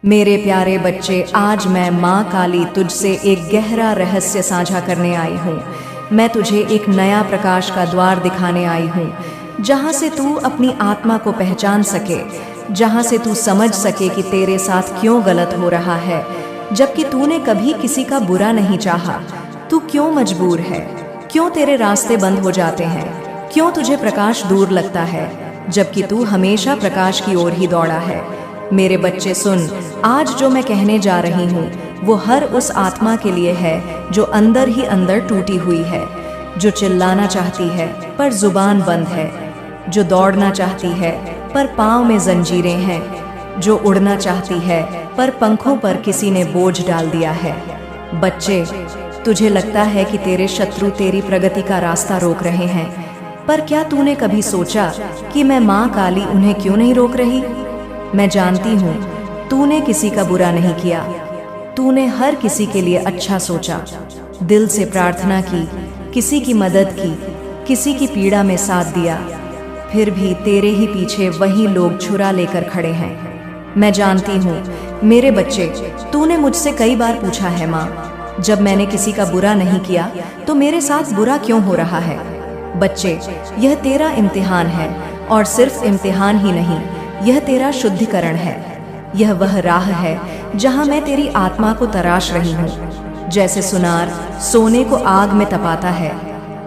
मेरे प्यारे बच्चे, आज मैं माँ काली तुझसे एक गहरा रहस्य साझा करने आई हूँ। मैं तुझे एक नया प्रकाश का द्वार दिखाने आई हूँ, जहाँ से तू अपनी आत्मा को पहचान सके, जहाँ से तू समझ सके कि तेरे साथ क्यों गलत हो रहा है, जबकि तूने कभी किसी का बुरा नहीं चाहा। तू क्यों मजबूर है, क्यों तेरे रास्ते बंद हो जाते हैं, क्यों तुझे प्रकाश दूर लगता है, जबकि तू हमेशा प्रकाश की ओर ही दौड़ा है। मेरे बच्चे सुन, आज जो मैं कहने जा रही हूँ वो हर उस आत्मा के लिए है जो अंदर ही अंदर टूटी हुई है, जो चिल्लाना चाहती है पर जुबान बंद है, जो दौड़ना चाहती है पर पाँव में जंजीरें हैं, जो उड़ना चाहती है पर पंखों पर किसी ने बोझ डाल दिया है। बच्चे, तुझे लगता है कि तेरे शत्रु तेरी प्रगति का रास्ता रोक रहे हैं, पर क्या तूने कभी सोचा कि मैं माँ काली उन्हें क्यों नहीं रोक रही? मैं जानती हूँ तूने किसी का बुरा नहीं किया, तूने हर किसी के लिए अच्छा सोचा, दिल से प्रार्थना की, किसी की मदद की, किसी की पीड़ा में साथ दिया, फिर भी तेरे ही पीछे वही लोग छुरा लेकर खड़े हैं। मैं जानती हूँ मेरे बच्चे, तूने मुझसे कई बार पूछा है, माँ जब मैंने किसी का बुरा नहीं किया तो मेरे साथ बुरा क्यों हो रहा है? बच्चे, यह तेरा इम्तिहान है, और सिर्फ इम्तिहान ही नहीं, यह तेरा शुद्धिकरण है। यह वह राह है जहाँ मैं तेरी आत्मा को तराश रही हूँ। जैसे सुनार सोने को आग में तपाता है,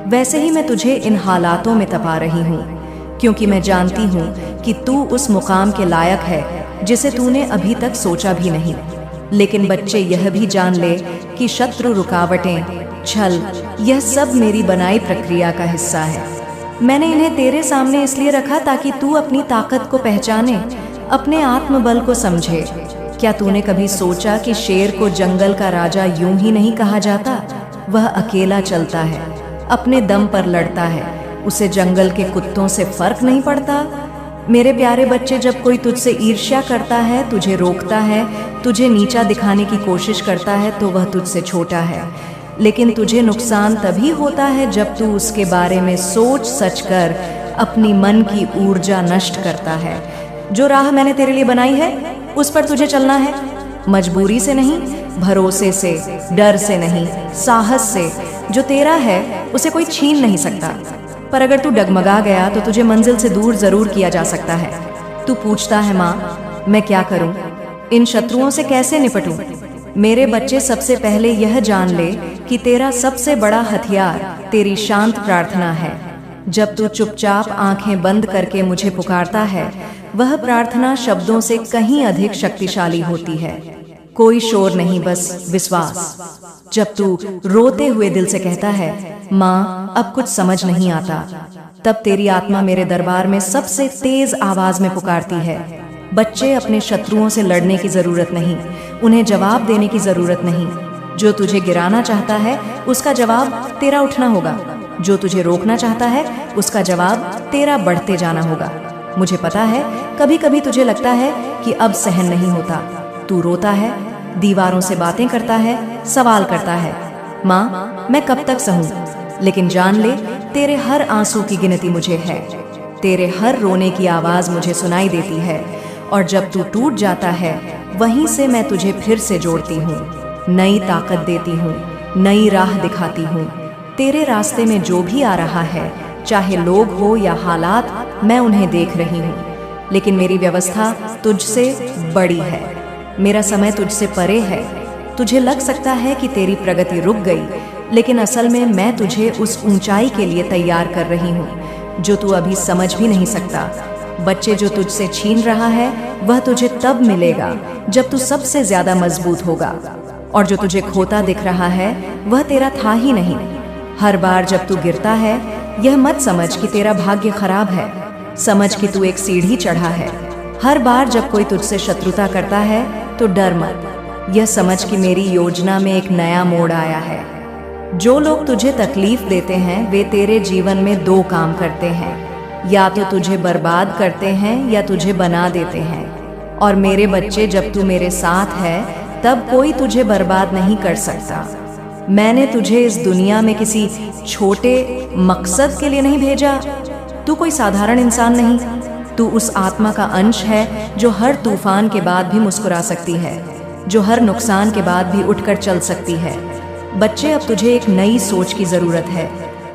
वैसे ही मैं तुझे इन हालातों में तपा रही हूँ, क्योंकि मैं जानती हूँ कि तू उस मुकाम के लायक है जिसे तूने अभी तक सोचा भी नहीं। लेकिन बच्चे, यह भी जान ले कि शत्रु, रुकावटें, छल, यह सब मेरी बनाई प्रक्रिया का हिस्सा है। मैंने इन्हें तेरे सामने इसलिए रखा ताकि तू अपनी ताकत को पहचाने, अपने आत्मबल को समझे। क्या तूने कभी सोचा कि शेर को जंगल का राजा यूं ही नहीं कहा जाता? वह अकेला चलता है, अपने दम पर लड़ता है, उसे जंगल के कुत्तों से फर्क नहीं पड़ता। मेरे प्यारे बच्चे, जब कोई तुझसे ईर्ष्या करता है, तुझे रोकता है, तुझे नीचा दिखाने की कोशिश करता है, तो वह तुझसे छोटा है। लेकिन तुझे नुकसान तभी होता है जब तू उसके बारे में सोच सच कर अपनी मन की ऊर्जा नष्ट करता है। जो राह मैंने तेरे लिए बनाई है उस पर तुझे चलना है, मजबूरी से नहीं, भरोसे से, डर से नहीं, साहस से। जो तेरा है उसे कोई छीन नहीं सकता, पर अगर तू डगमगा गया तो तुझे मंजिल से दूर जरूर किया जा सकता है। तू पूछता है, माँ मैं क्या करूँ, इन शत्रुओं से कैसे निपटूं? मेरे बच्चे, सबसे पहले यह जान ले कि तेरा सबसे बड़ा हथियार तेरी शांत प्रार्थना है। जब तू चुपचाप आंखें बंद करके मुझे पुकारता है, वह प्रार्थना शब्दों से कहीं अधिक शक्तिशाली होती है। कोई शोर नहीं, बस विश्वास। जब तू रोते हुए दिल से कहता है, माँ अब कुछ समझ नहीं आता, तब तेरी आत्मा मेरे दरबार में सबसे तेज आवाज में पुकारती है। बच्चे, अपने शत्रुओं से लड़ने की जरूरत नहीं, उन्हें जवाब देने की जरूरत नहीं। जो तुझे गिराना चाहता है उसका जवाब तेरा उठना होगा, जो तुझे रोकना चाहता है उसका जवाब तेरा बढ़ते जाना होगा। मुझे पता है कभी कभी तुझे लगता है कि अब सहन नहीं होता, तू रोता है, दीवारों से बातें करता है, सवाल करता है, माँ मैं कब तक सहूं? लेकिन जान ले, तेरे हर आंसू की गिनती मुझे है, तेरे हर रोने की आवाज मुझे सुनाई देती है, और जब तू टूट जाता है वहीं से मैं तुझे फिर से जोड़ती हूँ, नई ताकत देती हूँ, नई राह दिखाती हूँ। तेरे रास्ते में जो भी आ रहा है, चाहे लोग हो या हालात, मैं उन्हें देख रही हूँ। लेकिन मेरी व्यवस्था तुझसे बड़ी है, मेरा समय तुझसे परे है। तुझे लग सकता है कि तेरी प्रगति रुक गई, लेकिन असल में मैं तुझे उस ऊंचाई के लिए तैयार कर रही हूँ जो तू अभी समझ भी नहीं सकता। बच्चे, जो तुझसे छीन रहा है वह तुझे तब मिलेगा जब तू सबसे ज्यादा मजबूत होगा, और जो तुझे खोता दिख रहा है वह तेरा था ही नहीं। हर बार जब तू गिरता है, यह मत समझ कि तेरा भाग्य खराब है, समझ कि तू एक सीढ़ी चढ़ा है। हर बार जब कोई तुझसे शत्रुता करता है तो डर मत, यह समझ कि मेरी योजना में एक नया मोड़ आया है। जो लोग तुझे तकलीफ देते हैं वे तेरे जीवन में दो काम करते हैं, या तो तुझे बर्बाद करते हैं या तुझे बना देते हैं। और मेरे बच्चे, जब तू मेरे साथ है तब कोई तुझे बर्बाद नहीं कर सकता। मैंने तुझे इस दुनिया में किसी छोटे मकसद के लिए नहीं भेजा, तू कोई साधारण इंसान नहीं। तू उस आत्मा का अंश है जो हर तूफान के बाद भी मुस्कुरा सकती है, जो हर नुकसान के बाद भी उठकर चल सकती है। बच्चे, अब तुझे एक नई सोच की जरूरत है।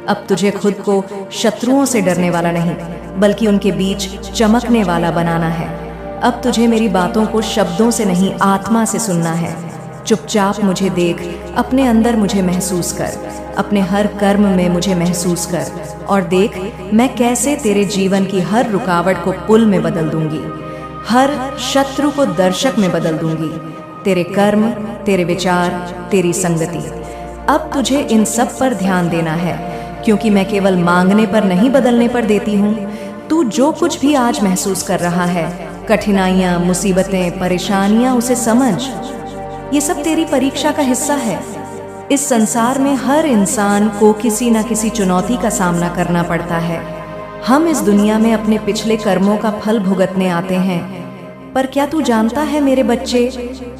अब तुझे खुद को शत्रुओं से डरने वाला नहीं, बल्कि उनके बीच चमकने वाला बनाना है। अब तुझे मेरी बातों को शब्दों से नहीं, आत्मा से सुनना है। चुपचाप मुझे देख, अपने अंदर मुझे महसूस कर, अपने हर कर्म में मुझे महसूस कर, और देख मैं कैसे तेरे जीवन की हर रुकावट को पुल में बदल दूंगी, हर शत्रु को दर्शक में बदल दूंगी। तेरे कर्म, तेरे विचार, तेरी संगति। अब तुझे इन सब पर ध्यान देना है, क्योंकि मैं केवल मांगने पर नहीं, बदलने पर देती हूँ। तू जो कुछ भी आज महसूस कर रहा है, कठिनाइयाँ, मुसीबतें, परेशानियाँ, उसे समझ। ये सब तेरी परीक्षा का हिस्सा है। इस संसार में हर इंसान को किसी न किसी चुनौती का सामना करना पड़ता है। हम इस दुनिया में अपने पिछले कर्मों का फल भुगतने आते हैं। पर क्या तू जानता है मेरे बच्चे,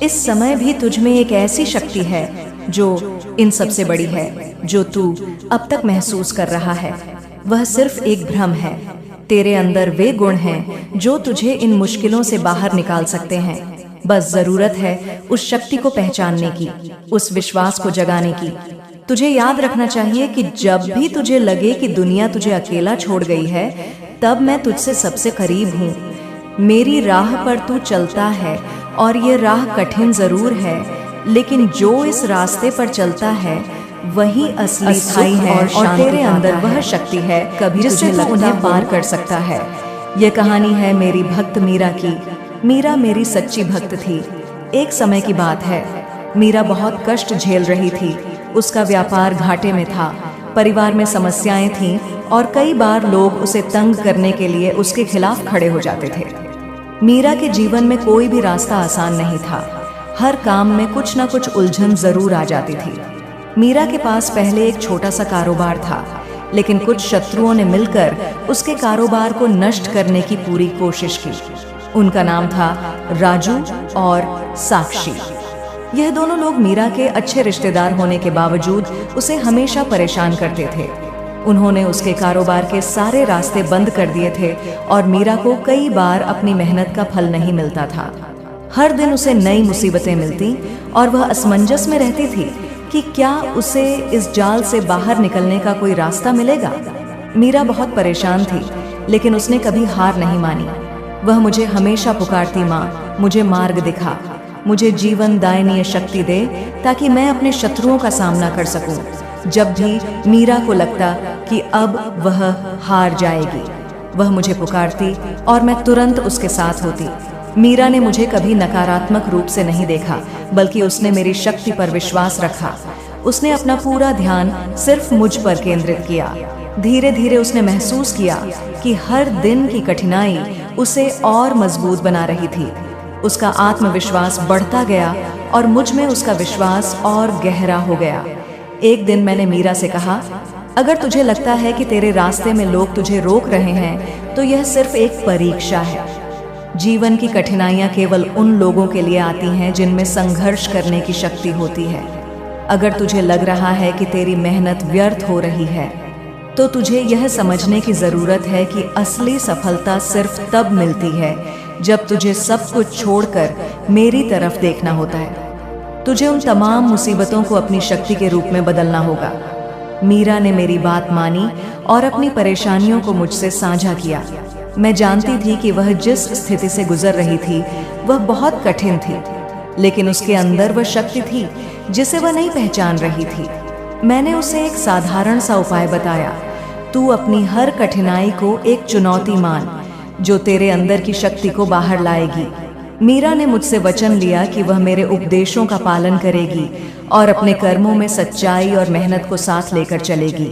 इस समय भी तुझ में एक ऐसी शक्ति है जो इन सबसे बड़ी है, जो तू अब तक महसूस कर रहा है। वह सिर्फ एक भ्रम है। तेरे अंदर वे गुण हैं जो तुझे इन मुश्किलों से बाहर निकाल सकते हैं। बस जरूरत है उस शक्ति को पहचानने की, उस विश्वास को जगाने की। तुझे याद रखना चाहिए कि जब भी तुझे लगे कि दुनिया तुझे अकेला छोड़ गई है, तब मैं तुझसे सबसे करीब हूँ। मेरी राह पर तू चलता है, और ये राह कठिन जरूर है, लेकिन जो इस रास्ते पर चलता है वही असली स्थायी है, और तेरे अंदर वह शक्ति है कभी जिससे तू उन्हें पार कर सकता है। यह कहानी है मेरी भक्त मीरा की। मीरा मेरी सच्ची भक्त थी। एक समय की बात है, मीरा बहुत कष्ट झेल रही थी। उसका व्यापार घाटे में था, परिवार में समस्याएं थीं, और कई बार लोग उसे तंग करने के लिए उसके खिलाफ खड़े हो जाते थे। मीरा के जीवन में कोई भी रास्ता आसान नहीं था। हर काम में कुछ न कुछ उलझन जरूर आ जाती थी। मीरा के पास पहले एक छोटा सा कारोबार था, लेकिन कुछ शत्रुओं ने मिलकर उसके कारोबार को नष्ट करने की पूरी कोशिश की। उनका नाम था राजू और साक्षी। यह दोनों लोग मीरा के अच्छे रिश्तेदार होने के बावजूद उसे हमेशा परेशान करते थे। उन्होंने उसके कारोबार के सारे रास्ते बंद कर दिए थे, और मीरा को कई बार अपनी मेहनत का फल नहीं मिलता था। हर दिन उसे नई मुसीबतें मिलती, और वह असमंजस में रहती थी कि क्या उसे इस जाल से बाहर निकलने का कोई रास्ता मिलेगा। मीरा बहुत परेशान थी, लेकिन उसने कभी हार नहीं मानी। वह मुझे हमेशा पुकारती, माँ मुझे मार्ग दिखा, मुझे जीवन दायनीय शक्ति दे, ताकि मैं अपने शत्रुओं का सामना कर सकूं। जब भी मीरा को लगता कि अब वह हार जाएगी, वह मुझे पुकारती और मैं तुरंत उसके साथ होती। मीरा ने मुझे कभी नकारात्मक रूप से नहीं देखा, बल्कि उसने मेरी शक्ति पर विश्वास रखा। उसने अपना पूरा ध्यान सिर्फ मुझ पर केंद्रित किया। धीरे धीरे उसने महसूस किया कि हर दिन की कठिनाई उसे और मजबूत बना रही थी। उसका आत्मविश्वास बढ़ता गया, और मुझ में उसका विश्वास और गहरा हो गया। एक दिन मैंने मीरा से कहा, अगर तुझे लगता है कि तेरे रास्ते में लोग तुझे रोक रहे हैं, तो यह सिर्फ एक परीक्षा है। जीवन की कठिनाइयां केवल उन लोगों के लिए आती हैं जिनमें संघर्ष करने की शक्ति होती है। अगर तुझे लग रहा है कि तेरी मेहनत व्यर्थ हो रही है, तो तुझे यह समझने की जरूरत है कि असली सफलता सिर्फ तब मिलती है जब तुझे सब कुछ छोड़कर मेरी तरफ देखना होता है। तुझे उन तमाम मुसीबतों को अपनी शक्ति के रूप में बदलना होगा। मीरा ने मेरी बात मानी और अपनी परेशानियों को मुझसे साझा किया। मैं जानती थी कि वह जिस स्थिति से गुजर रही थी वह बहुत कठिन थी, लेकिन उसके अंदर वह शक्ति थी जिसे वह नहीं पहचान रही थी। मैंने उसे एक साधारण सा उपाय बताया, तू अपनी हर कठिनाई को एक चुनौती मान जो तेरे अंदर की शक्ति को बाहर लाएगी। मीरा ने मुझसे वचन लिया कि वह मेरे उपदेशों का पालन करेगी और अपने कर्मों में सच्चाई और मेहनत को साथ लेकर चलेगी।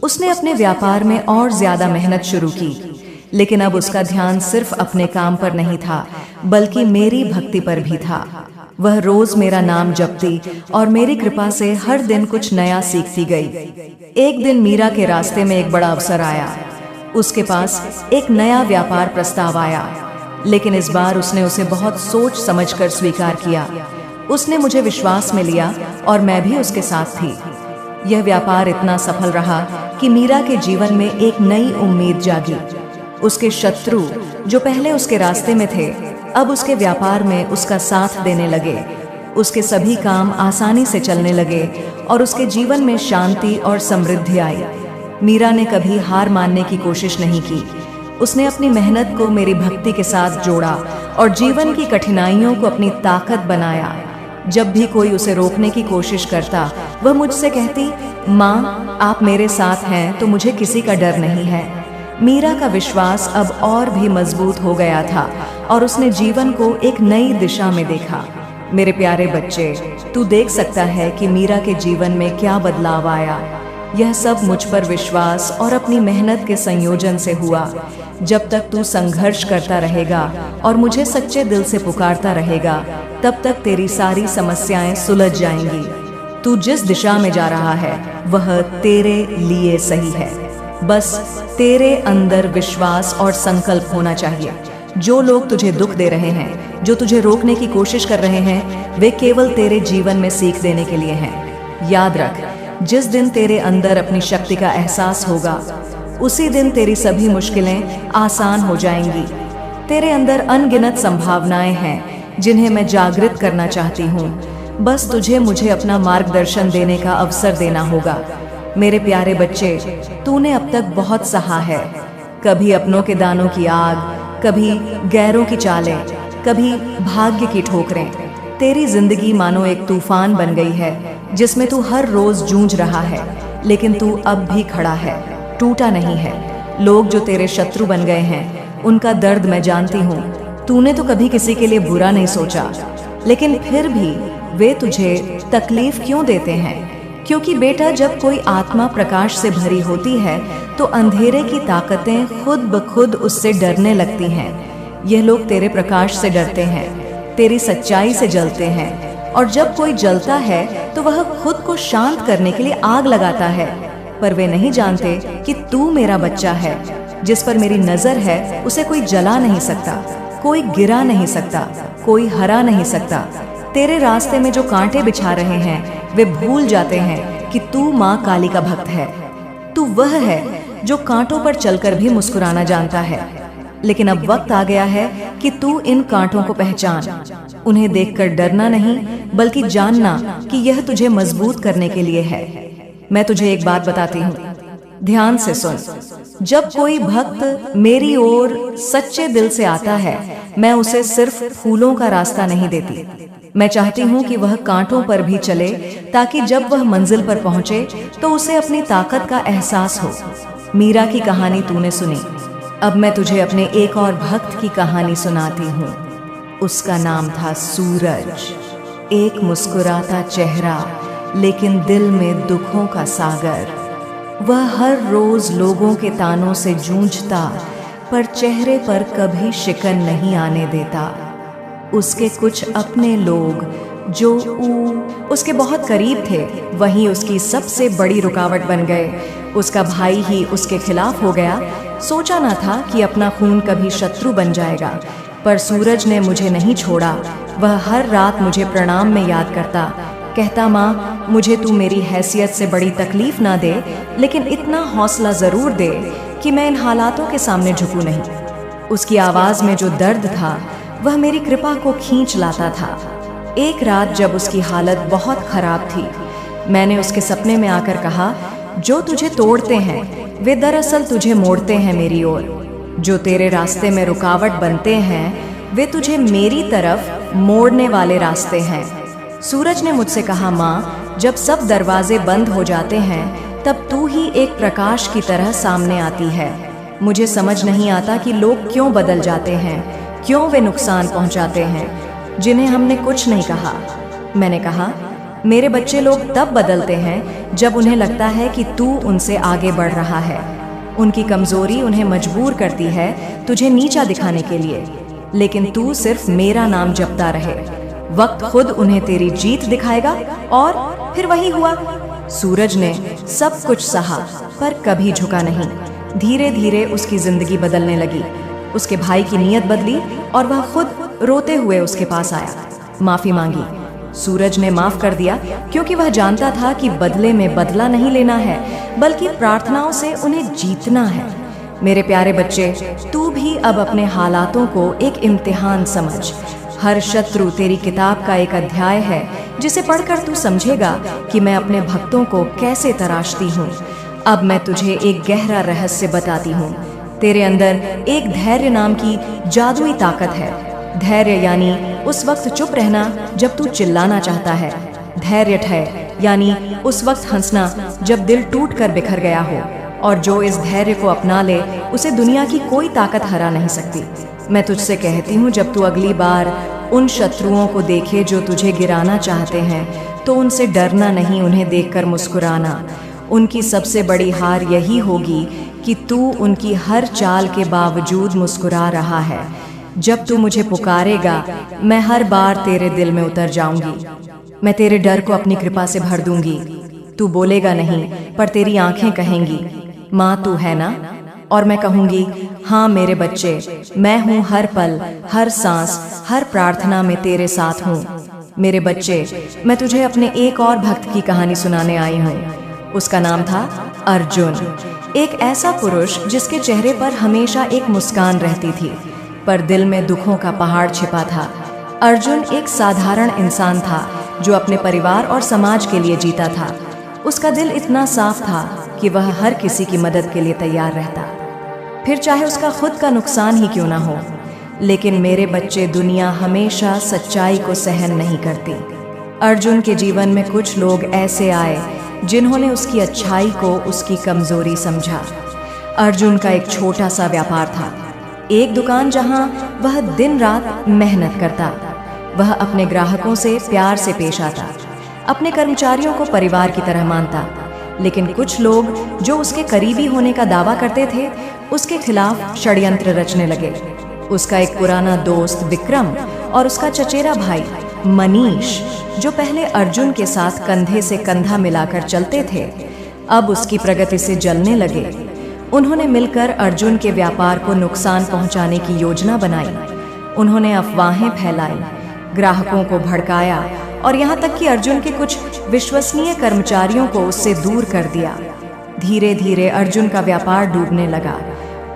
उसने अपने व्यापार में और ज्यादा मेहनत शुरू की, लेकिन अब उसका ध्यान सिर्फ अपने काम पर नहीं था, बल्कि मेरी भक्ति पर भी था। वह रोज मेरा नाम जपती और मेरी कृपा से हर दिन कुछ नया सीखती गई। एक दिन मीरा के रास्ते में एक बड़ा अवसर आया। उसके पास एक नया व्यापार प्रस्ताव आया, लेकिन इस बार उसने उसे बहुत सोच समझकर स्वीकार किया। उसने मुझे विश्वास में लिया और मैं भी उसके साथ थी। यह व्यापार इतना सफल रहा कि मीरा के जीवन में एक नई उम्मीद जागी। उसके शत्रु जो पहले उसके रास्ते में थे, अब उसके व्यापार में उसका साथ देने लगे। उसके सभी काम आसानी से चलने लगे और उसके जीवन में शांति और समृद्धि आई। मीरा ने कभी हार मानने की कोशिश नहीं की। उसने अपनी मेहनत को मेरी भक्ति के साथ जोड़ा और जीवन की कठिनाइयों को अपनी ताकत बनाया। जब भी कोई उसे रोकने की कोशिश करता, वह मुझसे कहती, माँ, आप मेरे साथ हैं तो मुझे किसी का डर नहीं है। मीरा का विश्वास अब और भी मजबूत हो गया था और उसने जीवन को एक नई दिशा में देखा। मेरे प्यारे बच्चे, तू देख सकता है कि मीरा के जीवन में क्या बदलाव आया। यह सब मुझ पर विश्वास और अपनी मेहनत के संयोजन से हुआ। जब तक तू संघर्ष करता रहेगा और मुझे सच्चे दिल से पुकारता रहेगा, तब तक तेरी सारी समस्याएं सुलझ जाएंगी। तू जिस दिशा में जा रहा है वह तेरे लिए सही है। बस तेरे अंदर विश्वास और संकल्प होना चाहिए। जो लोग तुझे दुख दे रहे हैं, जो तुझे रोकने की कोशिश कर रहे हैं, वे केवल तेरे जीवन में सीख देने के लिए हैं। याद रख, जिस दिन तेरे अंदर अपनी शक्ति का एहसास होगा, उसी दिन तेरी सभी मुश्किलें आसान हो जाएंगी। तेरे अंदर अनगिनत संभावनाएं हैं जिन्हें मैं जागृत करना चाहती हूँ। बस तुझे मुझे अपना मार्गदर्शन देने का अवसर देना होगा। मेरे प्यारे बच्चे, तूने अब तक बहुत सहा है। कभी अपनों के दानों की आग, कभी गैरों की चालें, कभी भाग्य की ठोकरें। तेरी जिंदगी मानो एक तूफान बन गई है जिसमें तू हर रोज जूझ रहा है, लेकिन तू अब भी खड़ा है, टूटा नहीं है। लोग जो तेरे शत्रु बन गए हैं, उनका दर्द मैं जानती हूँ। तूने तो कभी किसी के लिए बुरा नहीं सोचा, लेकिन फिर भी वे तुझे तकलीफ क्यों देते हैं? क्योंकि बेटा, जब कोई आत्मा प्रकाश से भरी होती है तो अंधेरे की ताकतें खुद ब खुद उससे डरने लगती हैं। यह लोग तेरे प्रकाश से डरते हैं, तेरी सच्चाई से जलते हैं, और जब कोई जलता है तो वह खुद को शांत करने के लिए आग लगाता है। पर वे नहीं जानते कि तू मेरा बच्चा है। जिस पर मेरी नजर है उसे कोई जला नहीं सकता, कोई गिरा नहीं सकता, कोई हरा नहीं सकता। तेरे रास्ते में जो कांटे बिछा रहे हैं, वे भूल जाते हैं कि तू माँ काली का भक्त है। तू वह है जो कांटों पर चलकर भी मुस्कुराना जानता है। लेकिन अब वक्त आ गया है कि तू इन कांटों को पहचान। उन्हें देखकर डरना नहीं, बल्कि जानना कि यह तुझे मजबूत करने के लिए है। मैं तुझे एक बात बताती हूँ, ध्यान से सुन। जब कोई भक्त मेरी ओर सच्चे दिल से आता है, मैं उसे सिर्फ फूलों का रास्ता नहीं देती। मैं चाहती हूँ कि वह कांटों पर भी चले, ताकि जब वह मंजिल पर पहुँचे तो उसे अपनी ताकत का एहसास हो। मीरा की कहानी तूने सुनी, अब मैं तुझे अपने एक और भक्त की कहानी सुनाती हूँ। उसका नाम था सूरज। एक मुस्कुराता चेहरा, लेकिन दिल में दुखों का सागर। वह हर रोज लोगों के तानों से जूझता, पर चेहरे पर कभी शिकन नहीं आने देता। उसके कुछ अपने लोग जो उसके बहुत करीब थे, वहीं उसकी सबसे बड़ी रुकावट बन गए। उसका भाई ही उसके खिलाफ हो गया। सोचा ना था कि अपना खून कभी शत्रु बन जाएगा, पर सूरज ने मुझे नहीं छोड़ा। वह हर रात मुझे प्रणाम में याद करता, कहता, माँ, मुझे तू मेरी हैसियत से बड़ी तकलीफ ना दे, लेकिन इतना हौसला जरूर दे कि मैं इन हालातों के सामने झुकूं नहीं। उसकी आवाज में जो दर्द था, वह मेरी कृपा को खींच लाता था। एक रात जब उसकी हालत बहुत खराब थी, मैंने उसके सपने में आकर कहा, जो तुझे तोड़ते हैं वे दरअसल तुझे मोड़ते हैं मेरी ओर। जो तेरे रास्ते में रुकावट बनते हैं, वे तुझे मेरी तरफ मोड़ने वाले रास्ते हैं। सूरज ने मुझसे कहा, माँ, जब सब दरवाजे बंद हो जाते हैं, तब तू ही एक प्रकाश की तरह सामने आती है। मुझे समझ नहीं आता कि लोग क्यों बदल जाते हैं, क्यों वे नुकसान पहुंचाते हैं जिन्हें हमने कुछ नहीं कहा। मैंने कहा, मेरे बच्चे लोग तब बदलते हैं जब उन्हें लगता है कि तू उनसे आगे बढ़ रहा है। उनकी कमजोरी उन्हें मजबूर करती है तुझे नीचा दिखाने के लिए, लेकिन तू सिर्फ मेरा नाम जपता रहे। वक्त खुद उन्हें तेरी जीत दिखाएगा। और फिर वही हुआ। सूरज ने सब कुछ सहा, पर कभी झुका नहीं। धीरे धीरे उसकी जिंदगी बदलने लगी। उसके भाई की नीयत बदली और वह खुद रोते हुए उसके पास आया, माफी मांगी। सूरज ने माफ कर दिया, क्योंकि वह जानता था कि बदले में बदला नहीं लेना है, बल्कि प्रार्थनाओं से उन्हें जीतना है। मेरे प्यारे बच्चे, तू भी अब अपने हालातों को एक इम्तिहान समझ। हर शत्रु तेरी किताब का एक अध्याय है जिसे पढ़कर तू समझेगा कि मैं अपने भक्तों को कैसे तराशती हूँ। अब मैं तुझे एक गहरा रहस्य बताती हूँ। तेरे अंदर एक धैर्य नाम की जादुई ताकत है। धैर्य यानी उस वक्त चुप रहना जब तू चिल्लाना चाहता है। धैर्य है यानी उस वक्त हंसना जब दिल टूट कर बिखर गया हो। और जो इस धैर्य को अपना ले उसे दुनिया की कोई ताकत हरा नहीं सकती। मैं तुझसे कहती हूँ, जब तू अगली बार उन शत्रुओं को देखे जो तुझे गिराना चाहते हैं तो उनसे डरना नहीं, उन्हें देखकर मुस्कुराना। उनकी सबसे बड़ी हार यही होगी कि तू उनकी हर चाल के बावजूद मुस्कुरा रहा है। जब तू मुझे पुकारेगा मैं हर बार तेरे दिल में उतर जाऊंगी। मैं तेरे डर को अपनी कृपा से भर दूंगी। तू बोलेगा नहीं पर तेरी आंखें कहेंगी, माँ तू है ना? और मैं कहूंगी, हाँ मेरे बच्चे, मैं हूँ हर पल, हर सांस, हर प्रार्थना में तेरे साथ हूँ। मेरे बच्चे, मैं तुझे अपने एक और भक्त की कहानी सुनाने आई हूँ। उसका नाम था अर्जुन। एक ऐसा पुरुष जिसके चेहरे पर हमेशा एक मुस्कान रहती थी, पर दिल में दुखों का पहाड़ छिपा था। अर्जुन एक साधारण इंसान था जो अपने परिवार और समाज के लिए जीता था। उसका दिल इतना साफ था कि वह हर किसी की मदद के लिए तैयार रहता, फिर चाहे उसका खुद का नुकसान ही क्यों ना हो। लेकिन मेरे बच्चे, दुनिया हमेशा सच्चाई को सहन नहीं करती। अर्जुन के जीवन में कुछ लोग ऐसे आए जिन्होंने उसकी अच्छाई को उसकी कमजोरी समझा। अर्जुन का एक छोटा सा व्यापार था, एक दुकान जहां वह दिन रात मेहनत करता। वह अपने ग्राहकों से प्यार से पेश आता, अपने कर्मचारियों को परिवार की तरह मानता। लेकिन कुछ लोग जो उसके करीबी होने का दावा करते थे उसके खिलाफ षड्यंत्र रचने लगे। उसका एक पुराना दोस्त विक्रम और उसका चचेरा भाई मनीष, जो पहले अर्जुन के साथ कंधे से कंधा मिलाकर चलते थे, अब उसकी प्रगति से जलने लगे। उन्होंने मिलकर अर्जुन के व्यापार को नुकसान पहुंचाने की योजना बनाई। उन्होंने अफवाहें फैलाई, ग्राहकों को भड़काया और यहाँ तक कि अर्जुन के कुछ विश्वसनीय कर्मचारियों को उससे दूर कर दिया। धीरे धीरे अर्जुन का व्यापार डूबने लगा।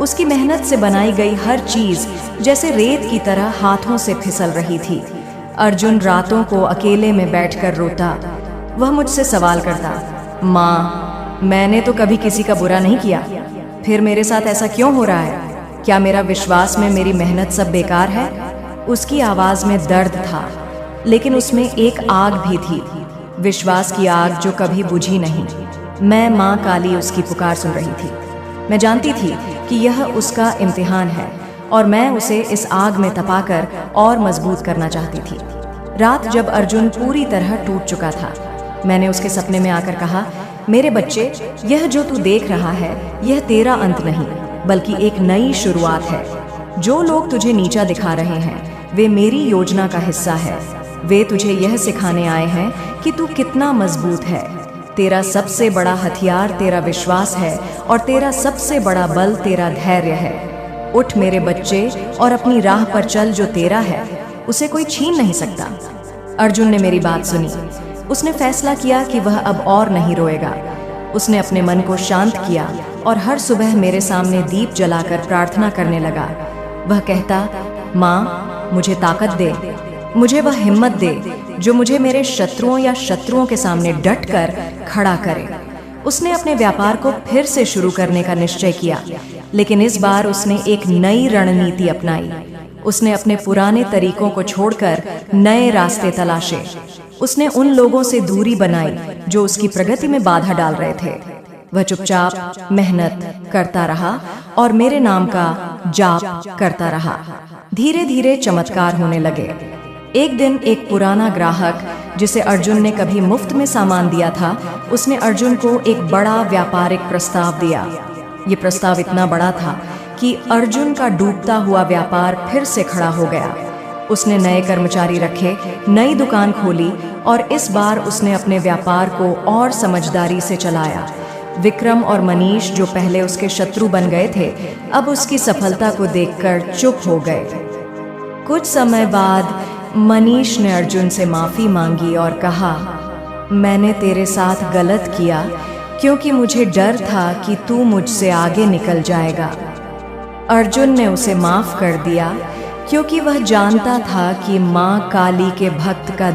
उसकी मेहनत से बनाई गई हर चीज जैसे रेत की तरह हाथों से फिसल रही थी। अर्जुन रातों को अकेले में बैठकर रोता। वह मुझसे सवाल करता, माँ, मैंने तो कभी किसी का बुरा नहीं किया, फिर मेरे साथ ऐसा क्यों हो रहा है? क्या मेरा विश्वास में मेरी मेहनत सब बेकार है? उसकी आवाज में दर्द था, लेकिन उसमें एक आग भी थी, विश्वास की आग जो कभी बुझी नहीं। मैं माँ काली उसकी पुकार सुन रही थी। मैं जानती थी कि यह उसका इम्तिहान है और मैं उसे इस आग में तपाकर और मजबूत करना चाहती थी। रात जब अर्जुन पूरी तरह टूट चुका था, मैंने उसके सपने में आकर कहा, मेरे बच्चे, यह जो तू देख रहा है यह तेरा अंत नहीं बल्कि एक नई शुरुआत है। जो लोग तुझे नीचा दिखा रहे हैं वे मेरी योजना का हिस्सा है। वे तुझे यह सिखाने आए हैं कि तू कितना मजबूत है। तेरा सबसे बड़ा हथियार तेरा विश्वास है और तेरा सबसे बड़ा बल तेरा धैर्य है। उठ मेरे बच्चे और अपनी राह पर चल, जो तेरा है उसे कोई छीन नहीं सकता। अर्जुन ने मेरी बात सुनी। उसने फैसला किया कि वह अब और नहीं रोएगा। उसने अपने मन को शांत किया और हर सुबह मेरे सामने दीप जलाकर प्रार्थना करने लगा। वह कहता, माँ, मुझे ताकत दे, मुझे वह हिम्मत दे जो मुझे मेरे शत्रुओं या शत्रुओं के सामने डट कर खड़ा करे। उसने अपने व्यापार को फिर से शुरू करने का निश्चय किया, लेकिन इस बार उसने एक नई रणनीति अपनाई। उसने अपने पुराने तरीकों को छोड़कर नए रास्ते तलाशे। उसने उन लोगों से दूरी बनाई जो उसकी प्रगति में बाधा डाल रहे थे। वह चुपचाप मेहनत करता रहा और मेरे नाम का जाप करता रहा। धीरे धीरे चमत्कार होने लगे। एक दिन एक पुराना ग्राहक जिसे अर्जुन ने कभी मुफ्त में सामान दिया था, उसने अर्जुन को एक बड़ा व्यापारिक प्रस्ताव दिया। ये प्रस्ताव इतना बड़ा था कि अर्जुन का डूबता हुआ व्यापार फिर से खड़ा हो गया। उसने नए कर्मचारी रखे, नई दुकान खोली और इस बार उसने अपने व्यापार को और समझदारी से चलाया। विक्रम और मनीष, जो पहले उसके शत्रु बन गए थे, अब उसकी सफलता को देखकर चुप हो गए। कुछ समय बाद मनीष ने अर्जुन से माफी मांगी और कहा, मैंने तेरे साथ गलत किया, क्योंकि मुझे डर था कि तू मुझसे आगे निकल जाएगा। अर्जुन ने उसे माफ कर दिया, क्योंकि वह जानता था कि माँ काली के भक्त का